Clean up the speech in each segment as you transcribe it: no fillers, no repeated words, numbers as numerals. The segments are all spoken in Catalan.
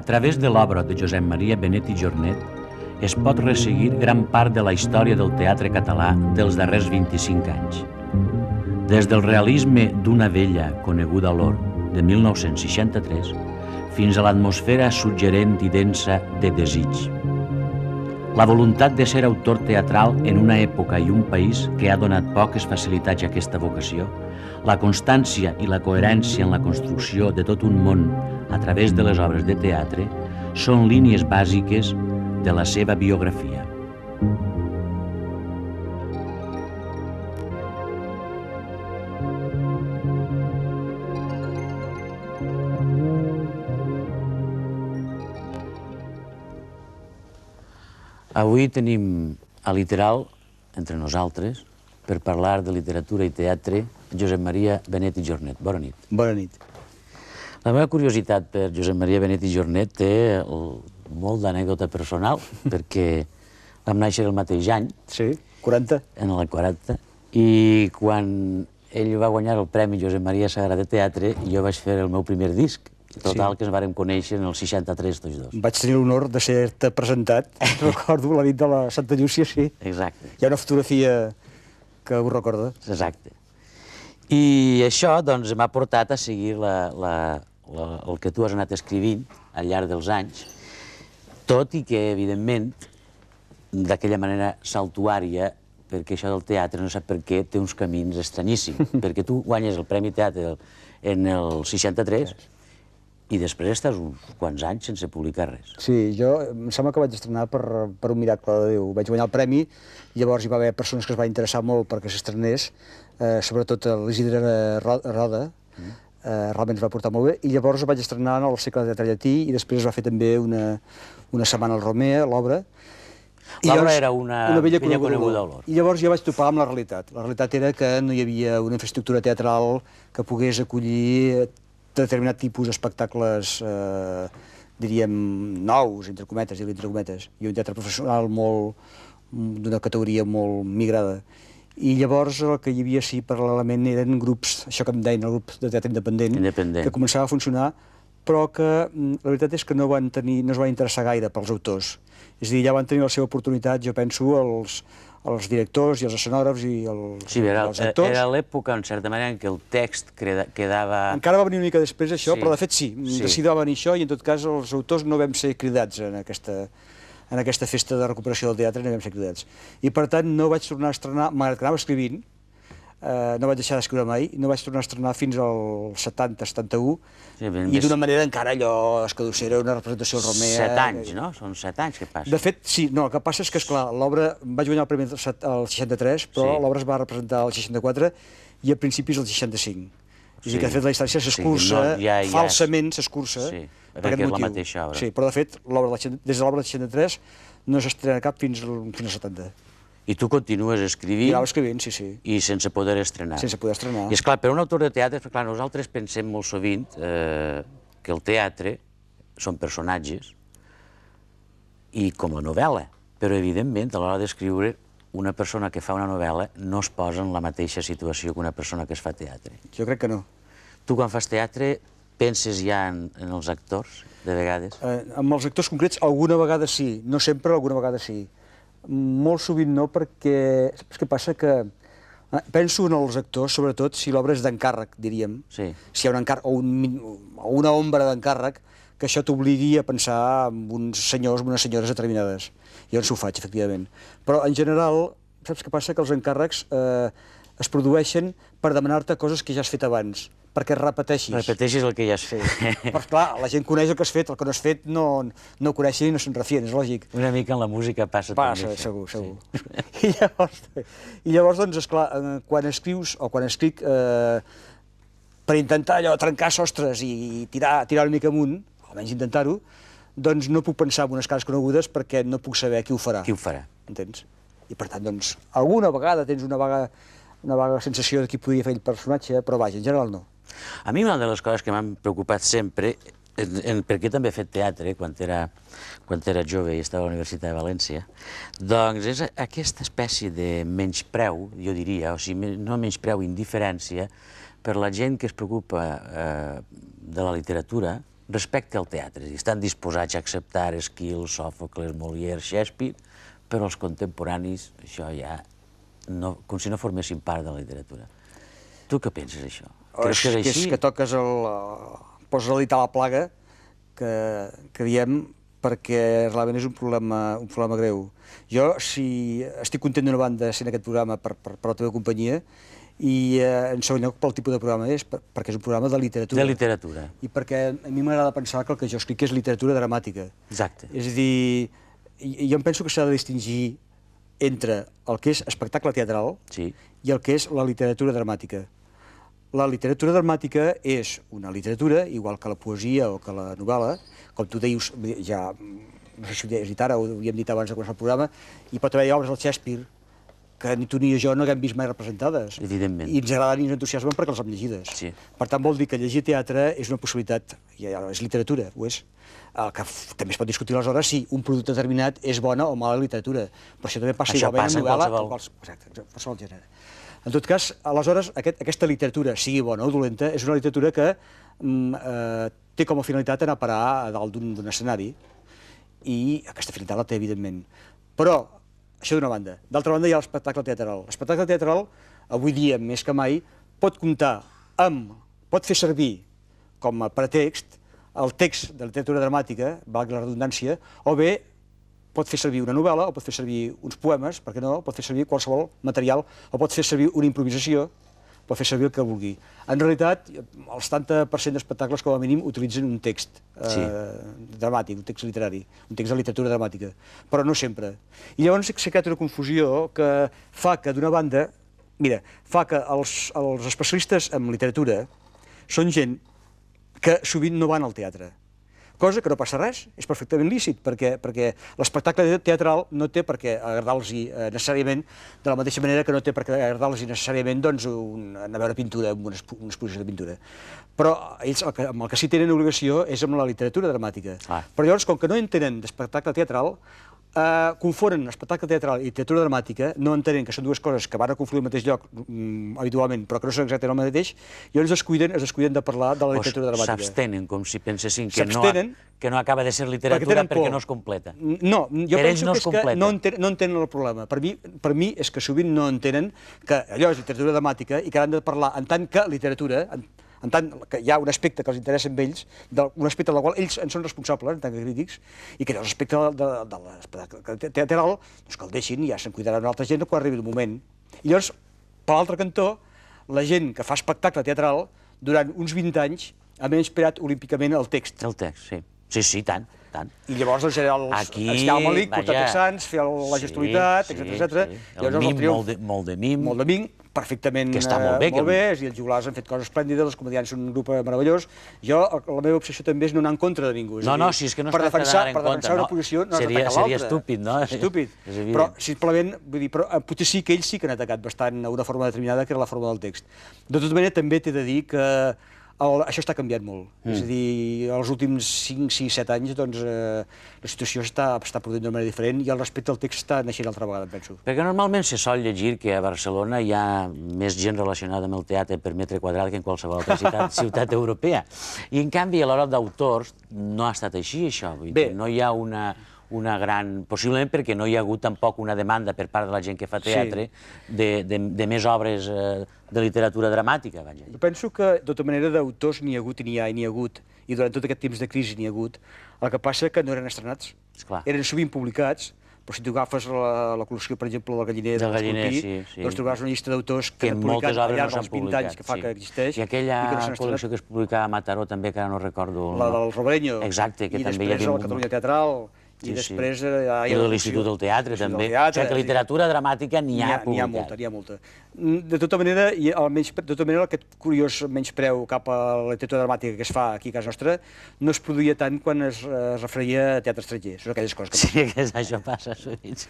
través de l'obra de Josep Maria Benet i Jornet es pot resseguir gran part de la història del teatre català dels darrers 25 anys. Des del realisme d'Una vella coneguda a l'or de 1963 fins a l'atmosfera suggerent i densa de Desig. La voluntat de ser autor teatral en una època i un país que ha donat poques facilitats a aquesta vocació, la constància i la coherència en la construcció de tot un món a través de les obres de teatre són línies bàsiques de la seva biografia. Avui tenim a Literal, entre nosaltres, per parlar de literatura i teatre, Josep Maria Benet i Jornet. Bona nit. Bona nit. La meva curiositat per Josep Maria Benet i Jornet té molt d'anècdota personal, perquè vam néixer el mateix any. Sí, 40. En el 40. I quan ell va guanyar el Premi Josep Maria Sagrada de Teatre, jo vaig fer el meu primer disc. Total, que ens vàrem conèixer en el 63, tots dos. Vaig tenir l'honor de ser-te presentat. Recordo la nit de la Santa Llúcia, sí. Exacte. Hi ha una fotografia que ho recorda. Exacte. I això, doncs, m'ha portat a seguir el que tu has anat escrivint al llarg dels anys, tot i que, evidentment, d'aquella manera saltuària, perquè això del teatre, no sap per què, té uns camins estranyíssims. Perquè tu guanyes el Premi Teatre en el 63 i després estàs uns quants anys sense publicar res. Sí, jo em sembla que vaig estrenar per un miracle de Déu. Vaig guanyar el premi, llavors hi va haver persones que es van interessar molt perquè s'estrenés, sobretot l'Isidre Roda, realment es va portar molt bé, i llavors vaig estrenar en el Cicle de Teatre Llatí i després es va fer també una setmana al Romea, l'obra. L'obra era una vella coneguda a l'or. I llavors jo vaig topar amb la realitat. La realitat era que no hi havia una infraestructura teatral que pogués acollir determinat tipus d'espectacles, diríem, nous, entre cometes, i un teatre professional d'una categoria molt migrada. I llavors el que hi havia, sí, paral·lelament, eren grups, això que em deien, el grup de teatre independent, que començava a funcionar, però que la veritat és que no es van interessar gaire pels autors. És a dir, ja van tenir la seva oportunitat, jo penso, els directors i els escenògrafs i els actors. Era l'època, en certa manera, en què el text quedava... Encara va venir una mica després això, però de fet sí, de seguida va venir això i en tot cas els autors no vam ser cridats en aquesta festa de recuperació del teatre, no vam ser cridats. I per tant no vaig tornar a estrenar, malgrat que anava escrivint, no vaig deixar d'escriure mai, no vaig tornar a estrenar fins al 70-71, i d'una manera encara allò escadussera, una representació al Romea... 7 anys, no? Són 7 anys que passa. De fet, sí, no, el que passa és que, esclar, l'obra, vaig guanyar el premi al 63, però l'obra es va representar al 64 i a principis al 65. És a dir, que de fet la distància s'escurça, falsament s'escurça, per aquest motiu. Sí, però de fet, des de l'obra del 63 no s'estrena cap fins al 70. I tu continues escrivint... I anava escrivint, sí, sí. I sense poder estrenar. Sense poder estrenar. I esclar, per un autor de teatre, clar, nosaltres pensem molt sovint que el teatre són personatges i com la novel·la, però evidentment a l'hora d'escriure una persona que fa una novel·la no es posa en la mateixa situació que una persona que es fa teatre. Jo crec que no. Tu quan fas teatre penses ja en els actors, de vegades? Amb els actors concrets alguna vegada sí, no sempre, alguna vegada sí. Molt sovint no, perquè saps què passa? Que penso en els actors, sobretot si l'obra és d'encàrrec, diríem. Si hi ha un encàrrec o una ombra d'encàrrec, que això t'obligui a pensar en uns senyors, en unes senyores determinades. Jo no ho faig, efectivament. Però, en general, saps què passa? Que els encàrrecs es produeixen per demanar-te coses que ja has fet abans, perquè repeteixis. Repeteixis el que ja has fet. Però, clar, la gent coneix el que has fet, el que no has fet no ho coneixen i no se'n refien, és lògic. Una mica en la música passa també. Passa, segur, segur. I llavors, doncs, esclar, quan escrius, o quan escric, per intentar allò, trencar sostres i tirar una mica amunt, almenys intentar-ho, doncs no puc pensar en unes cares conegudes perquè no puc saber qui ho farà. Qui ho farà. Entens? I per tant, doncs, alguna vegada tens una vaga sensació de qui podria fer el personatge, però vaja, en general no. A mi una de les coses que m'han preocupat sempre, perquè també he fet teatre quan era jove i estava a la Universitat de València, doncs és aquesta espècie de menyspreu, jo diria, o sigui, no menyspreu, indiferència, per la gent que es preocupa de la literatura respecte al teatre. Estan disposats a acceptar Esquil, Sòfocles, Molière, Shakespeare, però els contemporanis, això ja, com si no formessin part de la literatura. Tu què penses, això? Creus que és així? És que toques poses el dit a la plaga que diem, perquè realment és un problema greu. Jo, si estic content d'una banda sent aquest programa per la teva companyia, i en segon lloc pel tipus de programa és, perquè és un programa de literatura. De literatura. I perquè a mi m'agrada pensar que el que jo escric és literatura dramàtica. Exacte. És a dir, jo em penso que s'ha de distingir entre el que és espectacle teatral i el que és la literatura dramàtica. La literatura dramàtica és una literatura, igual que la poesia o que la novel·la, com tu deies, ja, no sé si ho deies dit ara o ho havíem dit abans de començar el programa, hi pot haver obres del Shakespeare que ni tu ni jo no haguem vist mai representades. Evidentment. I ens agraden i ens entusiasmen perquè les hem llegides. Sí. Per tant, vol dir que llegir teatre és una possibilitat, és literatura, ho és. El que també es pot discutir aleshores si un producte determinat és bona o mala literatura. Però això també passa igualment en novel·la o qualsevol gènere. En tot cas, aleshores, aquesta literatura, sigui bona o dolenta, és una literatura que té com a finalitat anar a parar a dalt d'un escenari, i aquesta finalitat la té, evidentment. Però, això d'una banda. D'altra banda, hi ha l'espectacle teatral. L'espectacle teatral, avui dia, més que mai, pot fer servir com a pretext el text de literatura dramàtica, valgui la redundància, o bé pot fer servir una novel·la, o pot fer servir uns poemes, per què no, pot fer servir qualsevol material, o pot fer servir una improvisació, pot fer servir el que vulgui. En realitat, el 70% d'espectacles, com a mínim, utilitzen un text dramàtic, un text literari, un text de literatura dramàtica, però no sempre. I llavors s'ha creat una confusió que fa que, d'una banda, mira, fa que els especialistes en literatura són gent que sovint no van al teatre. Cosa que no passa res, és perfectament lícit, perquè l'espectacle teatral no té per què agradar-los necessàriament, de la mateixa manera que no té per què agradar-los necessàriament anar a veure pintura, una exposició de pintura. Però ells amb el que sí tenen obligació és amb la literatura dramàtica. Però llavors, com que no entenen d'espectacle teatral, confonen espectacle teatral i literatura dramàtica, no entenen que són dues coses que van a confluir al mateix lloc habitualment, però que no són exactament el mateix, i llavors es descuiden de parlar de la literatura dramàtica. S'abstenen, com si pensessin que no acaba de ser literatura perquè no es completa. No, jo penso que és que no entenen el problema. Per mi és que sovint no entenen que allò és literatura dramàtica i que han de parlar en tant que literatura, en tant que hi ha un aspecte que els interessa a ells, un aspecte del qual ells en són responsables, en tant que crítics, i que l'aspecte de l'espectacle teatral, que el deixin i ja se'n cuidarà una altra gent quan arribi el moment. I llavors, per l'altre cantó, la gent que fa espectacle teatral, durant uns 20 anys, ha menyspreat olímpicament el text. El text, sí. Sí, tant. I llavors el general Escàmalic, portar texans, fer la gestualitat, etc. El mim, molt de mim. Molt de mim, perfectament molt bé, i els joglars han fet coses esplèndides, els comedians són un grup meravellós. Jo, la meva obsessió també és no anar en contra de ningú. No, si és que no es tracta d'anar en contra. Per defensar una posició no has d'atacar l'altra. Seria estúpid, no? Estúpid. Però, simplement, vull dir, potser sí que ells sí que han atacat bastant una forma determinada, que era la forma del text. De tota manera, també t'he de dir que això està canviant molt. És a dir, els últims 5, 6, 7 anys, doncs, la situació està produint d'una manera diferent i el respecte al text està naixent altra vegada, em penso. Perquè normalment se sol llegir que a Barcelona hi ha més gent relacionada amb el teatre per metre quadrat que en qualsevol altra ciutat europea. I, en canvi, a l'hora d'autors no ha estat així, això. No hi ha una gran... Possiblement perquè no hi ha hagut tampoc una demanda per part de la gent que fa teatre de més obres de literatura dramàtica. Jo penso que, de tota manera, d'autors n'hi ha hagut i n'hi ha hagut, i durant tot aquest temps de crisi n'hi ha hagut. El que passa que no eren estrenats, eren sovint publicats, però si tu agafes la col·lecció, per exemple, del Galliner de l'Escorpí, doncs trobaràs una llista d'autors que han publicat al llarg dels 20 anys que fa que existeix. I aquella col·lecció que es publicava a Mataró també, que ara no recordo... La del Robareño. Exacte, que també hi havia... I després la Catalunya Teatral... I després... I de l'Institut del Teatre, també. O sigui que literatura dramàtica n'hi ha publicat. N'hi ha molta. De tota manera, aquest curiós menyspreu cap a la literatura dramàtica que es fa aquí a casa nostra no es produïa tant quan es referia a teatre estranger. Són aquelles coses que passen. Sí, això passa sovint.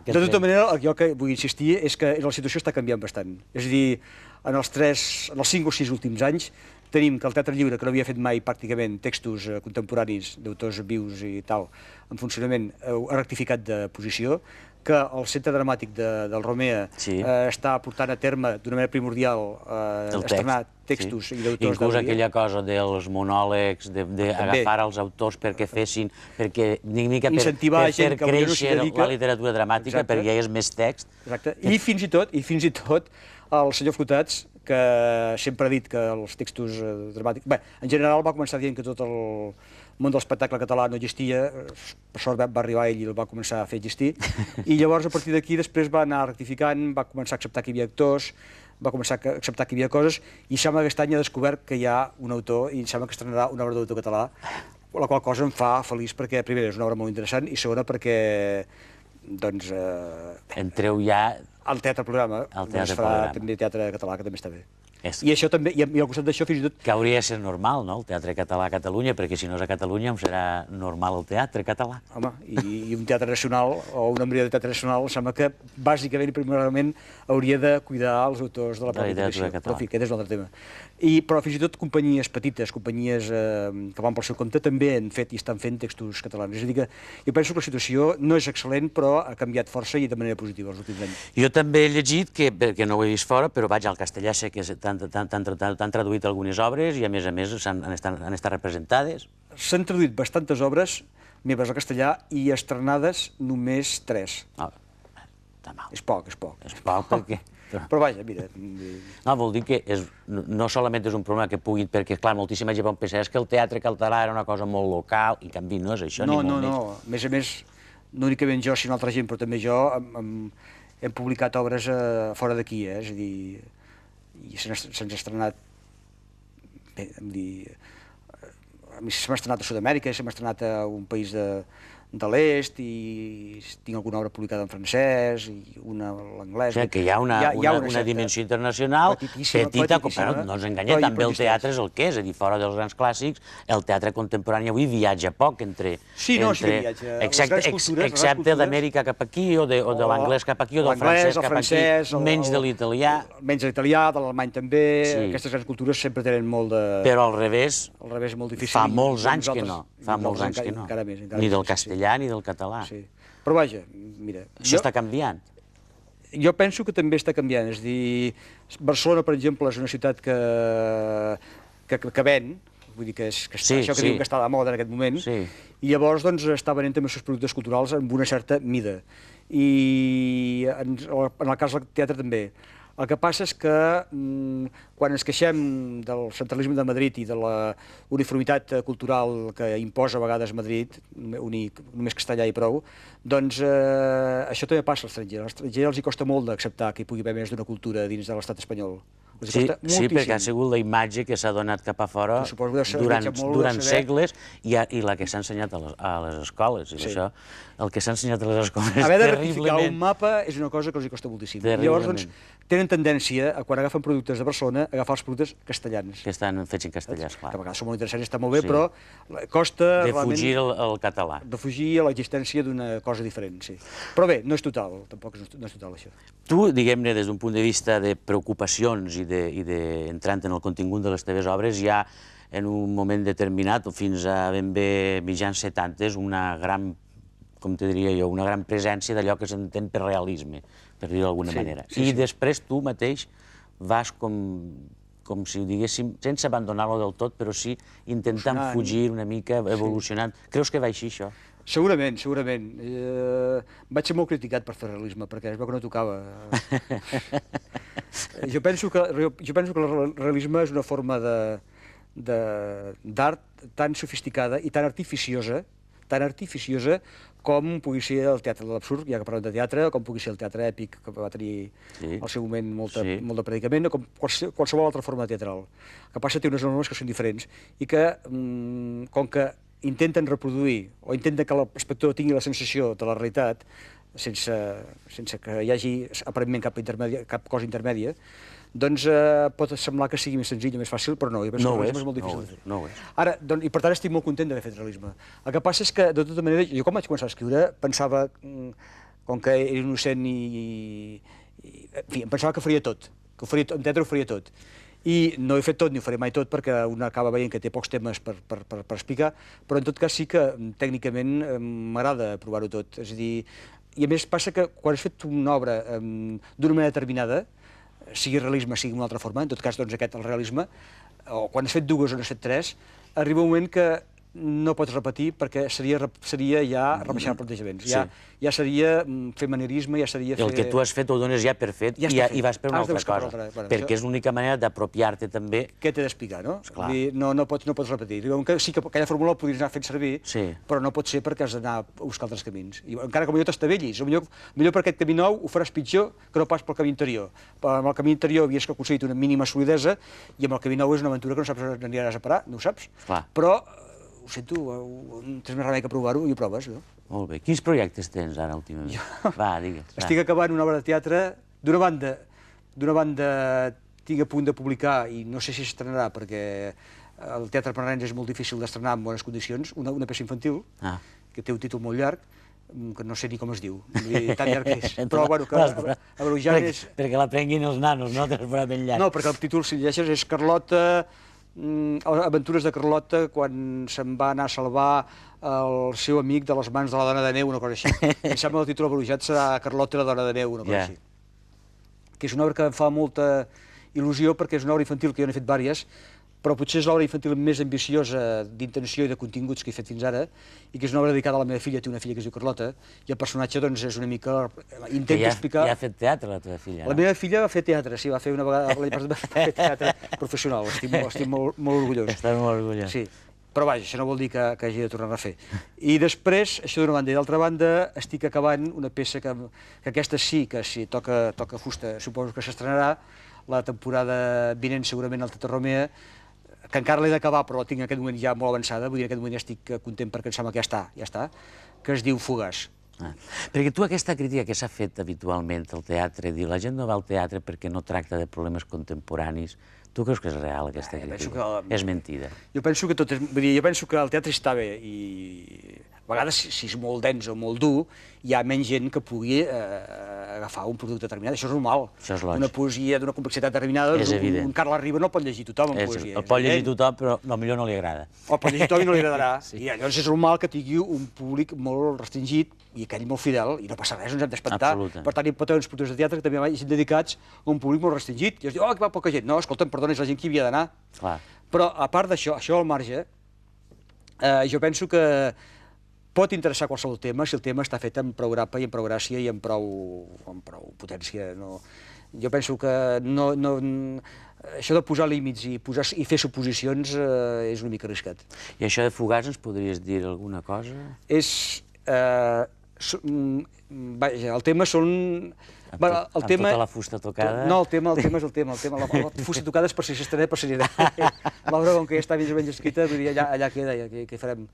De tota manera, jo que vull insistir és que la situació està canviant bastant. És a dir, en els 5 o 6 últims anys tenim que el Teatre Lliure, que no havia fet mai pràcticament textos contemporanis d'autors vius i tal, en funcionament, ha rectificat de posició, que el Centre Dramàtic del Romea està portant a terme d'una manera primordial estrenar textos i d'autors inclús aquella cosa dels monòlegs, d'agafar els autors perquè fessin, perquè per fer créixer la literatura dramàtica, perquè hi hagués més text. Exacte, i fins i tot el senyor Flotats, que sempre ha dit que els textos dramàtics... Bé, en general va començar dient que tot el món de l'espectacle català no existia, per sort va arribar ell i el va començar a fer existir, i llavors a partir d'aquí després va anar rectificant, va començar a acceptar que hi havia actors, va començar a acceptar que hi havia coses, i sembla que aquest any ha descobert que hi ha un autor i sembla que estrenarà una obra d'autor català, la qual cosa em fa feliç perquè, primera, és una obra molt interessant i segona perquè, doncs... Entreu ja... al teatre programa, es farà també teatre català, que també està bé. I això també, i al costat d'això fins i tot... Que hauria de ser normal, no?, el teatre català a Catalunya, perquè si no és a Catalunya serà normal el teatre català. Home, i un teatre nacional, o una empresa de teatre nacional, sembla que bàsicament i primerament hauria de cuidar els autors de la pròpia tradició. Però, en fi, aquest és un altre tema. Però fins i tot companyies petites, companyies que van pel seu compte, també han fet i estan fent textos catalans. És a dir que jo penso que la situació no és excel·lent, però ha canviat força i de manera positiva els últims anys. Jo també he llegit, perquè no ho he vist fora, però vaig al castellà, sé que t'han traduït algunes obres i a més han estat representades. S'han traduït bastantes obres meves al castellà i estrenades només 3. Està mal. És poc, és poc. És poc perquè... Però vaja, mira... No, vol dir que no solament és un problema que puguin, perquè, clar, moltíssima gent pensa que el teatre català era una cosa molt local, i en canvi no és això, ni molt més. No. A més, no únicament jo, sinó altra gent, però també jo, hem publicat obres fora d'aquí, és a dir... i se'ns ha estrenat, bé, a mi se m'ha estrenat a Sud-amèrica, se m'ha estrenat a un país de l'est, i tinc alguna obra publicada en francès, i una a l'anglès... O sigui, que hi ha una dimensió internacional petita, però no ens enganyem, també el teatre és el que és, a dir, fora dels grans clàssics, el teatre contemporani avui viatja poc entre... Sí, no, sí que viatja. Excepte d'Amèrica cap aquí, o de l'anglès cap aquí, o del francès cap aquí, menys de l'italià. Menys de l'italià, de l'alemany també, aquestes grans cultures sempre tenen molt de... Però al revés, fa molts anys que no, ni del castellà ni del català. Però vaja, mira... Això està canviant. Jo penso que també està canviant, és a dir, Barcelona, per exemple, és una ciutat que ven, vull dir que això que diuen que està de moda en aquest moment, i llavors està venent també els seus productes culturals amb una certa mida. I en el cas del teatre també. El que passa és que quan ens queixem del centralisme de Madrid i de la uniformitat cultural que imposa a vegades Madrid, només castellà i prou, doncs això també passa als estrangers. Als estrangers els costa molt d'acceptar que hi pugui haver més d'una cultura dins de l'estat espanyol. Sí, perquè ha sigut la imatge que s'ha donat cap a fora durant segles i la que s'ha ensenyat a les escoles. I això, el que s'ha ensenyat a les escoles terriblement... Haver de rectificar un mapa és una cosa que els costa moltíssim. Llavors, doncs, tenen tendència, quan agafen productes de Barcelona, a agafar els productes castellans. Que estan fets en castellà, esclar. Que a vegades són molt interessants i està molt bé, però costa... Defugir el català. Defugir l'existència d'una cosa diferent, sí. Però bé, no és total, tampoc no és total, això. Tu, diguem-ne, des d'un punt de vista de preocupacions i entrant en el contingut de les teves obres, ja en un moment determinat, o fins a ben bé mitjans 70, una gran, com te diria jo, una gran presència d'allò que s'entén per realisme, per dir-ho d'alguna manera. I després tu mateix vas com si ho diguéssim, sense abandonar-lo del tot, però sí intentant fugir una mica, evolucionant. Creus que va així, això? Segurament, segurament. Vaig ser molt criticat per fer realisme, perquè es veu que no tocava. Jo penso que el realisme és una forma d'art tan sofisticada i tan artificiosa com pugui ser el teatre de l'absurd, ja que parlem de teatre, com pugui ser el teatre èpic, que va tenir al seu moment molt de predicament, o com qualsevol altra forma teatral. El que passa té unes normes que són diferents i que, com que intenten reproduir o intenten que l'espectador tingui la sensació de la realitat sense que hi hagi aparentment cap cosa intermèdia, doncs pot semblar que sigui més senzill i més fàcil, però no, jo penso que el realisme és molt difícil de fer. No ho és. Ara, i per tant estic molt content d'haver fet realisme. El que passa és que, de tota manera, jo quan vaig començar a escriure pensava, com que era innocent en fi, em pensava que faria tot, que en teatre ho faria tot. I no he fet tot ni ho faré mai tot perquè un acaba veient que té pocs temes per explicar, però en tot cas sí que tècnicament m'agrada provar-ho tot. És a dir, i a més passa que quan has fet una obra d'una manera determinada, sigui realisme, sigui d'una altra forma, en tot cas doncs aquest, el realisme, o quan has fet dues o n'has fet tres, arriba un moment que no pots repetir perquè seria ja rebaixar plantejaments. Ja seria fer manierisme, ja seria fer... El que tu has fet ho dones ja per fet i vas per una altra cosa, perquè és l'única manera d'apropiar-te també... Què t'he d'explicar, no? No pots repetir. Sí que aquella fórmula la podries anar fent servir, però no pot ser perquè has d'anar a buscar altres camins. Encara que potser t'estavellis, millor per aquest camí nou ho faràs pitjor que no pas pel camí interior. Amb el camí interior havies aconseguit una mínima solidesa i amb el camí nou és una aventura que no saps on aniràs a parar, no ho saps. Però ho sento, tens més remei que provar-ho i ho proves, no? Molt bé. Quins projectes tens ara últimament? Va, digues. Estic acabant una obra de teatre. D'una banda tinc a punt de publicar, i no sé si s'estrenarà perquè el teatre parnarrenc és molt difícil d'estrenar en bones condicions, una peça infantil, que té un títol molt llarg, que no sé ni com es diu, tan llarg que és. Però, bueno, que abreujant és... Perquè l'aprenguin els nanos, no? T'has posat ben llarg. No, perquè el títol, si llegeixes, és Carlota... Aventures de Carlota quan se'n va anar a salvar el seu amic de les mans de la dona de neu, una cosa així. Em sembla que el títol abreujat serà Carlota i la dona de neu, una cosa així. Que és una obra que em fa molta il·lusió perquè és una obra infantil que jo n'he fet diverses, però potser és l'obra infantil més ambiciosa d'intenció i de continguts que he fet fins ara, i que és una obra dedicada a la meva filla, té una filla que es diu Carlota, i el personatge doncs és una mica... Intenta explicar... Ja ha fet teatre, la teva filla, no? La meva filla va fer teatre, sí, va fer una vegada... Va fer teatre professional, estic molt orgullós. Estàs molt orgullós. Sí, però vaja, això no vol dir que hagi de tornar a fer. I després, això d'una banda, i d'altra banda, estic acabant una peça que aquesta sí, que si toca fusta, suposo que s'estrenarà la temporada vinent segurament al Teatre Romea, que encara l'he d'acabar, però la tinc en aquest moment ja molt avançada, vull dir, en aquest moment ja estic content perquè em sembla que ja està, que es diu Fugaç. Perquè tu aquesta crítica que s'ha fet habitualment al teatre, dir la gent no va al teatre perquè no tracta de problemes contemporanis, tu creus que és real aquesta crítica? És mentida. Jo penso que tot és... Vull dir, jo penso que el teatre està bé i a vegades, si és molt dens o molt dur, hi ha menys gent que pugui agafar un producte determinat. Això és normal. Això és lògic. Una poesia d'una complexitat determinada, un Carles Riba no pot llegir tothom en poesia. El pot llegir tothom, però potser no li agrada. O pot llegir tothom i no li agradarà. I llavors és normal que tingui un públic molt restringit i aquell molt fidel, i no passa res, no ens hem d'espantar. Per tant, hi pot haver uns productors de teatre que també hi dedicats a un públic molt restringit. I es diu, que va poca gent. No, escolta'm, perdona, és la gent que hi havia d'anar. Però, a part d'això, això al marge, jo penso que pot interessar qualsevol tema si el tema està fet amb prou grapa i amb prou gràcia i amb prou potència. Jo penso que això de posar límits i fer suposicions és una mica arriscat. I això de Fugaç ens podries dir alguna cosa? Vaja, el tema són... Amb tota la fusta tocada? No, el tema és el tema. La fusta tocada és per si s'estrenarà, per si anirà. L'obra, com que ja està més o menys escrita, allà queda, què farem?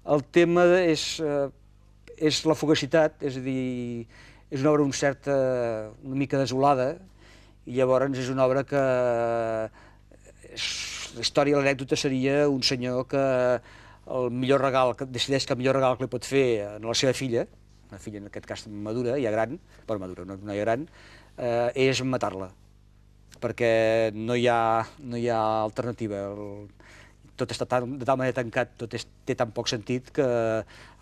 El tema és la fugacitat, és a dir, és una obra una mica desolada, i llavors és una obra que la història, l'anècdota seria un senyor que el millor regal, que decideix que el millor regal que li pot fer a la seva filla, una filla en aquest cas madura, ja gran, però madura, una noia gran, és matar-la, perquè no hi ha alternativa. Tot està de tal manera tancat, tot té tan poc sentit que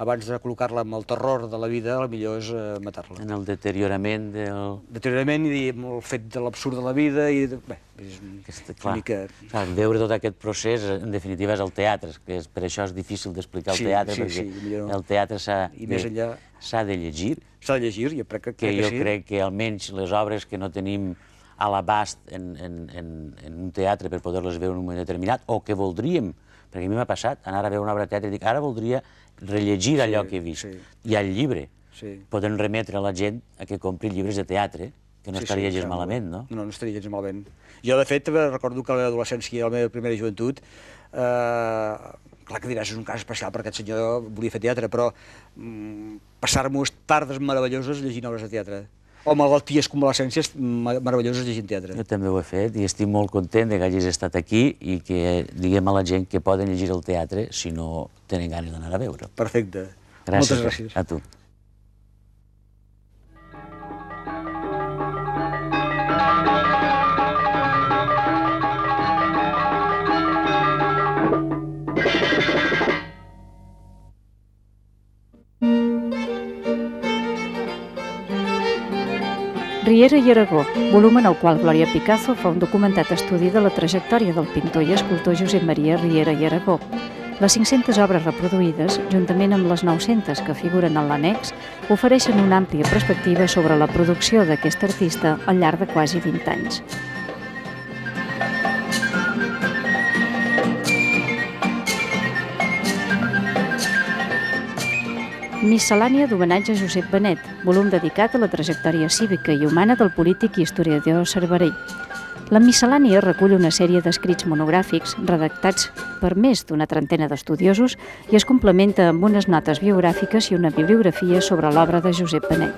abans de col·locar-la amb el terror de la vida, el millor és matar-la. En el deteriorament del... Deteriorament i el fet de l'absurd de la vida i... Bé, és una mica... Veure tot aquest procés, en definitiva, és el teatre, que per això és difícil d'explicar el teatre, perquè el teatre s'ha de llegir. S'ha de llegir, jo crec que sí. Jo crec que almenys les obres que no tenim a l'abast en un teatre per poder-les veure en un moment determinat, o que voldríem, perquè a mi m'ha passat, anar a veure una obra de teatre i dic, ara voldria rellegir allò que he vist. I al llibre poden remetre a la gent a que compri llibres de teatre, que no estaria gens malament, no? No, no estaria gens malament. Jo, de fet, recordo que a l'adolescència i a la meva primera joventut, clar que diràs, és un cas especial perquè aquest senyor volia fer teatre, però passar-m'ho tardes meravelloses llegint obres de teatre. O malalties, convalescències meravelloses llegint teatre. Jo també ho he fet i estic molt content que hagis estat aquí i que diguem a la gent que poden llegir el teatre si no tenen ganes d'anar a veure. Perfecte. Gràcies. Moltes gràcies. A tu. Riera i Aragó, volum en el qual Glòria Picazo fa un documentat estudi de la trajectòria del pintor i escultor Josep Maria Riera i Aragó. Les 500 obres reproduïdes, juntament amb les 900 que figuren en l'annex, ofereixen una àmplia perspectiva sobre la producció d'aquest artista al llarg de quasi 20 anys. Miscel·lània d'homenatge a Josep Benet, volum dedicat a la trajectòria cívica i humana del polític i historiador cerverell. La miscel·lània recull una sèrie d'escrits monogràfics redactats per més d'una trentena d'estudiosos i es complementa amb unes notes biogràfiques i una bibliografia sobre l'obra de Josep Benet.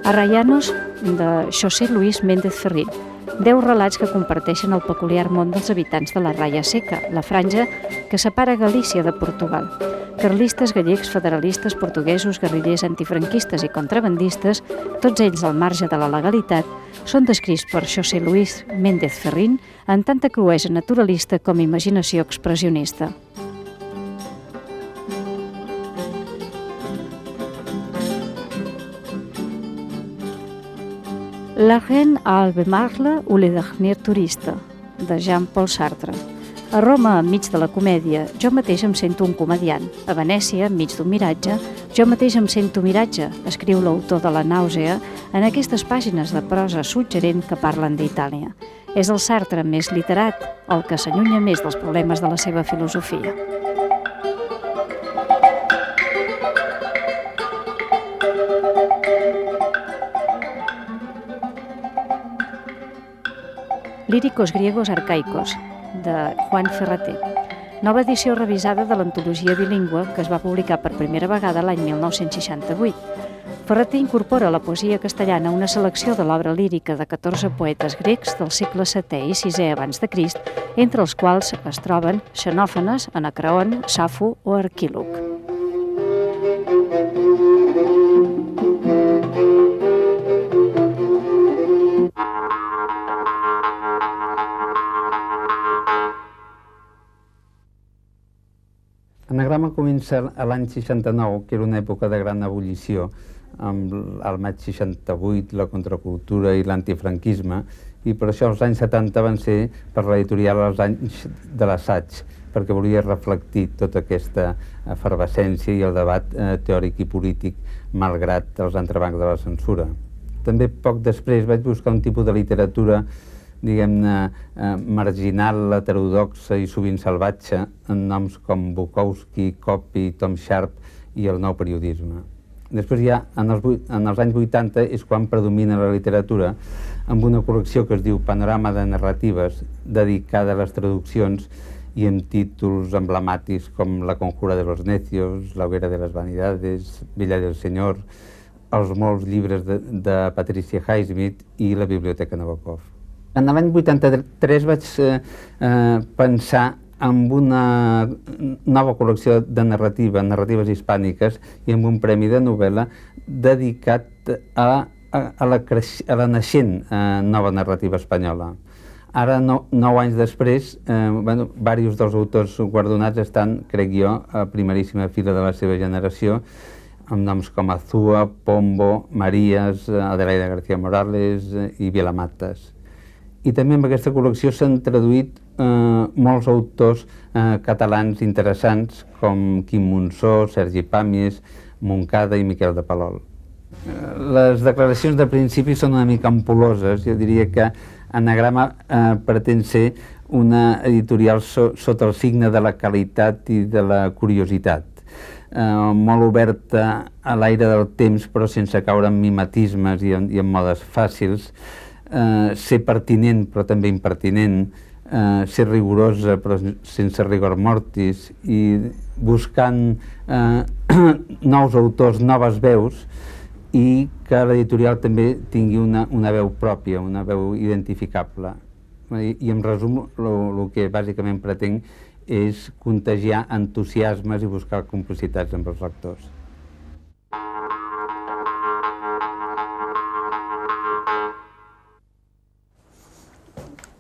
Arrayanos, de José Luis Méndez Ferrín. 10 relats que comparteixen el peculiar món dels habitants de la Raya Seca, la franja que separa Galícia de Portugal. Carlistes, gallecs, federalistes, portuguesos, guerrillers, antifranquistes i contrabandistes, tots ells al marge de la legalitat, són descrits per José Luis Méndez Ferrín en tanta cruesa naturalista com imaginació expressionista. La reine a Albemarle ou le dernier touriste, de Jean-Paul Sartre. A Roma, enmig de la comèdia, jo mateix em sento un comediant. A Venècia, enmig d'un miratge, jo mateix em sento miratge, escriu l'autor de La nàusea en aquestes pàgines de prosa suggerent que parlen d'Itàlia. És el Sartre més literat, el que s'allunya més dels problemes de la seva filosofia. Líricos griegos arcaicos, de Juan Ferrater. Nova edició revisada de l'antologia bilingüe que es va publicar per primera vegada l'any 1968. Ferrater incorpora a la poesia castellana una selecció de l'obra lírica de 14 poetes grecs del segle VII i VI abans de Crist, entre els quals es troben Xenòfanes, Anacreon, Safo o Arquíloc. Anagrama comença a l'any 69, que era una època de gran ebullició, amb el maig 68, la contracultura i l'antifranquisme, i per això els anys 70 van ser per l'editorial els anys de l'assaig, perquè volia reflectir tota aquesta efervescència i el debat teòric i polític, malgrat els entrebancs de la censura. També poc després vaig buscar un tipus de literatura diguem-ne, marginal, heterodoxa i sovint salvatge, en noms com Bukowski, Coppi, Tom Sharp i el nou periodisme. Després ja, en els anys 80, és quan predomina la literatura amb una col·lecció que es diu Panorama de Narratives, dedicada a les traduccions i amb títols emblemàtics com La conjura de los necios, La hoguera de las vanidades, Villa del Señor, els molts llibres de Patricia Highsmith i la Biblioteca Nabokov. En l'any 83 vaig pensar en una nova col·lecció de narratives hispàniques i amb un premi de novel·la dedicat a la naixent nova narrativa espanyola. Ara, 9 anys després, diversos dels autors guardonats estan, crec jo, a primeríssima fila de la seva generació, amb noms com Azúa, Pombo, Marías, Adelaida García Morales i Vilamatas. I també amb aquesta col·lecció s'han traduït molts autors catalans interessants com Quim Monzó, Sergi Pàmies, Montcada i Miquel de Palol. Les declaracions de principi són una mica ampuloses. Jo diria que Anagrama pretén ser una editorial sota el signe de la qualitat i de la curiositat, molt oberta a l'aire del temps però sense caure en mimetismes i en modes fàcils, ser pertinent però també impertinent, ser rigorosa però sense rigor mortis i buscant nous autors, noves veus i que l'editorial també tingui una veu pròpia, una veu identificable. I en resum, el que bàsicament pretenc és contagiar entusiasmes i buscar complicitats amb els lectors.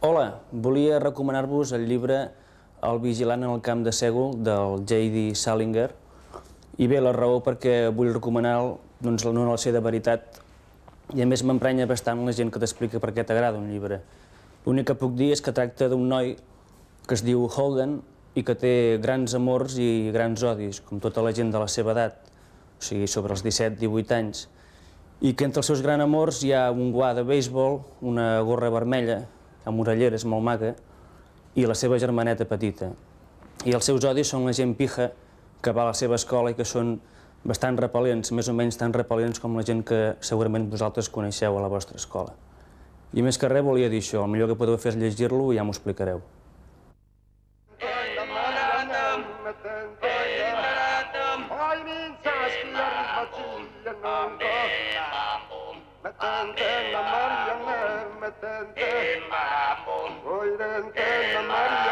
Hola, volia recomanar-vos el llibre El vigilant en el camp de sègol del J.D. Salinger. I bé, la raó perquè vull recomanar-lo doncs, no la sé de veritat i a més m'emprenya bastant la gent que t'explica per què t'agrada un llibre. L'únic que puc dir és que tracta d'un noi que es diu Holden i que té grans amors i grans odis, com tota la gent de la seva edat, o sigui, sobre els 17-18 anys, i que entre els seus grans amors hi ha un guà de béisbol, una gorra vermella, amb orelleres molt maca, i la seva germaneta petita. I els seus odis són la gent pija que va a la seva escola i que són bastant repel·lents, més o menys tan repel·lents com la gent que segurament vosaltres coneixeu a la vostra escola. I més que res volia dir això, el millor que podeu fer és llegir-lo i ja m'ho explicareu. Maria